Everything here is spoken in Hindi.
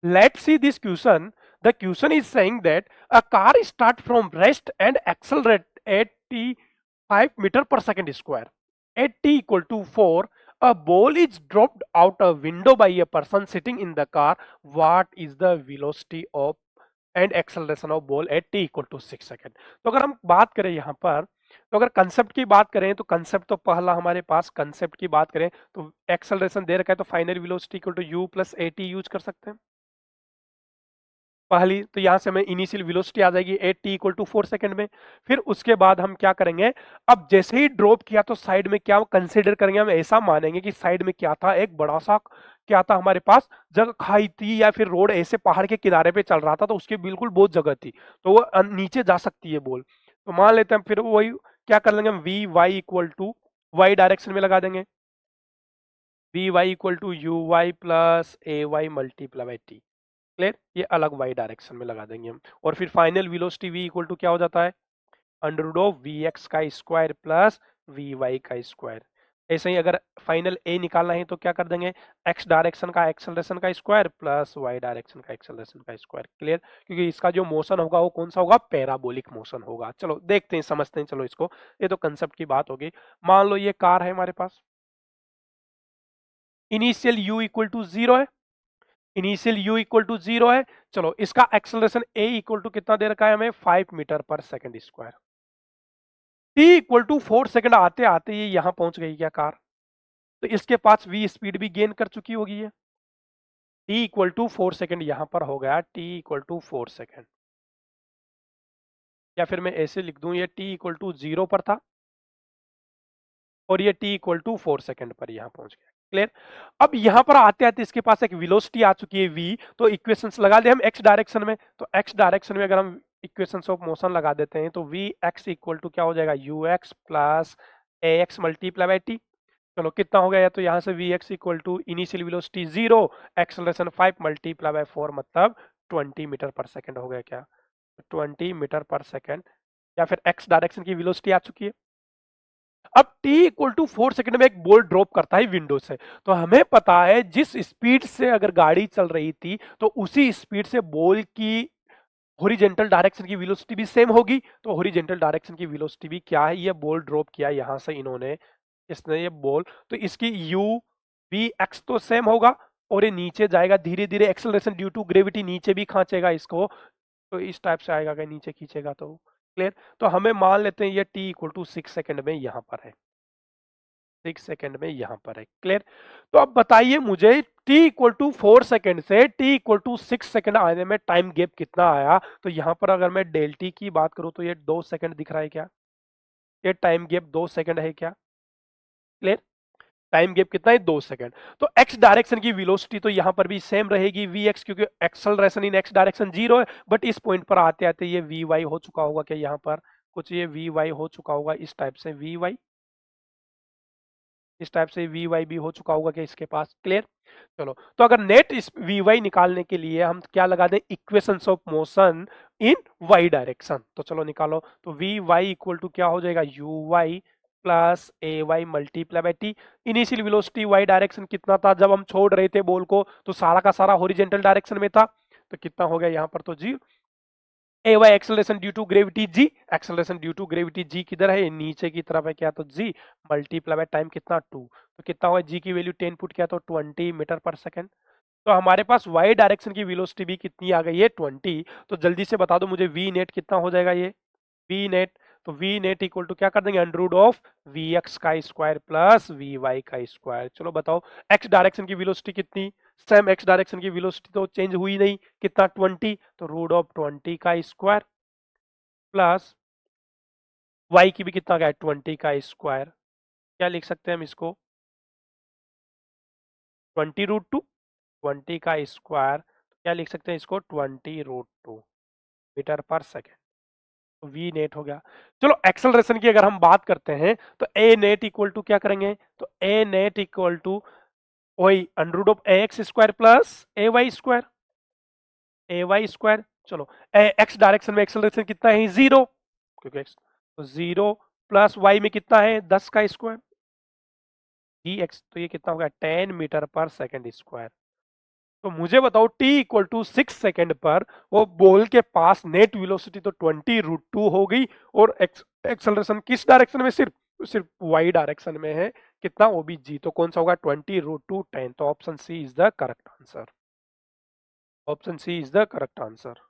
Let's see this question. The question is saying that a car start from rest and accelerate at t 5 meter per second square. At t equal to 4, a ball is dropped out a window by a person sitting in the car. What is the velocity of and acceleration of ball at t equal to 6 second? तो अगर हम बात करें यहाँ पर, तो अगर कंसेप्ट की बात करें तो कंसेप्ट तो पहला हमारे पास कंसेप्ट की बात करें तो एक्सेलरेशन दे रखा है तो final velocity equal to u plus a t use कर सकते हैं पहली। तो यहां से हमें इनिशियल वेलोसिटी आ जाएगी at t equal to 4 second में। फिर उसके बाद हम क्या करेंगे, अब जैसे ही ड्रॉप किया तो साइड में क्या कंसिडर करेंगे, हम ऐसा मानेंगे कि साइड में क्या था, एक बड़ा सा क्या था हमारे पास, जगह खाई थी या फिर रोड ऐसे पहाड़ के किनारे पे चल रहा था तो उसकी बिल्कुल बहुत जगह थी, तो वो नीचे जा सकती है बॉल। तो मान लेते हैं फिर वही क्या कर लेंगे, v y equal to y direction में लगा देंगे, v y equal to u y plus a y multiply by t. Clear, ये अलग वाई डायरेक्शन में लगा देंगे हम। और फिर final velocity v equal to क्या हो जाता है, under root of v x का स्क्वायर प्लस वी वाई का स्क्वायर। ऐसे ही अगर फाइनल ए निकालना है तो क्या कर देंगे, एक्स डायरेक्शन का एक्सेलरेशन का स्क्वायर प्लस वाई डायरेक्शन का एक्सेलरेशन का स्क्वायर। क्लियर, क्योंकि इसका जो मोशन होगा वो कौन सा होगा, पैराबोलिक मोशन होगा। चलो देखते हैं, समझते हैं, चलो इसको। ये तो कंसेप्ट की बात होगी। मान लो ये कार है हमारे पास, इनिशियल u इक्वल टू 0 है, इनिशियल u इक्वल टू 0 है। चलो इसका एक्सेलरेशन a इक्वल टू कितना दे रखा है हमें, 5 metre per second square. t equal to 4 second आते आते ये यहां पहुंच गई क्या कार, तो इसके पास v स्पीड भी गेन कर चुकी होगी ये। t इक्वल टू 4 सेकंड यहां पर हो गया, t इक्वल टू 4 सेकंड। या फिर मैं ऐसे लिख दूं, ये t इक्वल टू 0 पर था और ये t इक्वल टू 4 सेकंड पर यहां पहुंच गया। क्लियर, अब यहां पर आते आते इसके पास एक वेलोसिटी आ चुकी है v, तो इक्वेशंस लगा दे हम x डायरेक्शन में। तो x डायरेक्शन में अगर हम इक्वेशंस ऑफ मोशन लगा देते हैं तो v x इक्वल टू क्या हो जाएगा, u x plus a x multiply by t. चलो कितना हो गया, तो यहां से v x equal to initial velocity 0, acceleration 5 multiply by 4 मतलब 20 मीटर पर सेकंड हो गया क्या, 20 मीटर पर सेकंड। या फिर x डायरेक्शन की वेलोसिटी आ चुकी है। अब t इक्वल टू 4 सेकंड में एक बॉल ड्रॉप करता है विंडो से, तो हमें पता है जिस स्पीड से अगर गाड़ी चल रही थी तो उसी स्पीड से बॉल की हॉरिजेंटल डायरेक्शन की वेलोसिटी भी सेम होगी। तो हॉरिजेंटल डायरेक्शन की वेलोसिटी भी क्या है, ये बॉल ड्रॉप किया यहां से इन्होंने, इसने ये बॉल, तो इसकी u v x तो सेम होगा और ये नीचे जाएगा धीरे धीरे, एक्सेलरेशन ड्यू टू ग्रेविटी नीचे भी खींचेगा इसको, तो इस टाइप से आएगा, अगर नीचे खींचेगा तो। क्लियर, तो हमें मान लेते हैं ये t इक्वल टू 6 सेकंड में यहां पर है, 6 सेकंड में यहां पर है। क्लियर, तो अब बताइए मुझे t इक्वल टू 4 सेकंड से t इक्वल टू 6 सेकंड आने में टाइम गैप कितना आया। तो यहां पर अगर मैं डेल t की बात करूं तो ये 2 सेकंड दिख रहा है क्या, ये टाइम गैप 2 सेकंड है क्या। क्लियर, टाइम गैप कितना है, 2 सेकंड। तो x डायरेक्शन की वेलोसिटी तो यहां पर भी सेम रहेगी vx, क्योंकि एक्सेलरेशन इन x डायरेक्शन 0 है, बट इस पॉइंट पर आते आते ये vy हो चुका होगा क्या, यहां पर कुछ ये vy हो चुका होगा, इस टाइप से vy, इस टाइप से वी वाई भी हो चुका होगा क्या इसके पास। क्लियर, चलो तो अगर नेट इस वी वाई निकालने के लिए हम क्या लगा दें, equations of motion in y direction. तो चलो निकालो, तो वी वाई इक्वल टू क्या हो जाएगा, u y plus a y multiply by t. Initial velocity y direction कितना था जब हम छोड़ रहे थे बॉल को, तो सारा का सारा हॉरिजेंटल डायरेक्शन में था, तो कितना हो गया यहाँ पर, तो G A Y acceleration due to gravity G, acceleration due to gravity G किधर है, नीचे की तरफ है क्या, तो जी मल्टीप्लाई बाय टाइम कितना 2, तो कितना होगा, जी की वैल्यू 10 पुट किया तो 20 मीटर पर सेकंड। तो हमारे पास वाई डायरेक्शन की वेलोसिटी भी कितनी आ गई है, 20। तो जल्दी से बता दो मुझे वी नेट कितना हो जाएगा ये, वी नेट, तो वी नेट इक्वल टू क्या कर देंगे, under root of v x का स्क्वायर प्लस वी वाई का स्क्वायर। चलो बताओ एक्स डायरेक्शन की वेलोसिटी कितनी, सेम एक्स डायरेक्शन की वेलोसिटी तो चेंज हुई नहीं, कितना 20, तो रूट ऑफ 20 का स्क्वायर प्लस वाई की भी कितना गया, 20 का स्क्वायर। क्या लिख सकते हैं हम इसको, 20 रूट टू 20 का स्क्वायर, क्या लिख सकते हैं इसको, 20 रूट टू मीटर पर सेकेंड। तो वी नेट हो गया। चलो एक्सेलरेशन की अगर हम बात करते हैं तो ए नेट इक्वल टू क्या करेंगे, तो ए नेट इक्वल टू वही under root of a x square plus a y square, a y square. चलो एक्स डायरेक्शन में एक्सेलरेशन कितना है, 0, क्योंकि एक्स, तो 0 प्लस वाई में कितना है, 10 का स्क्वायर जी एक्स, तो ये कितना हो गया, 10 मीटर पर सेकंड स्क्वायर। तो मुझे बताओ t इक्वल टू 6 सेकेंड पर वो बॉल के पास नेट वेलोसिटी तो 20√2 हो गई, और एक्सेलरेशन किस डायरेक्शन में, सिर्फ सिर्फ y डायरेक्शन में है, कितना, वो भी g, तो कौन सा होगा 20√2 10, तो option c is the correct answer, option c is the correct answer.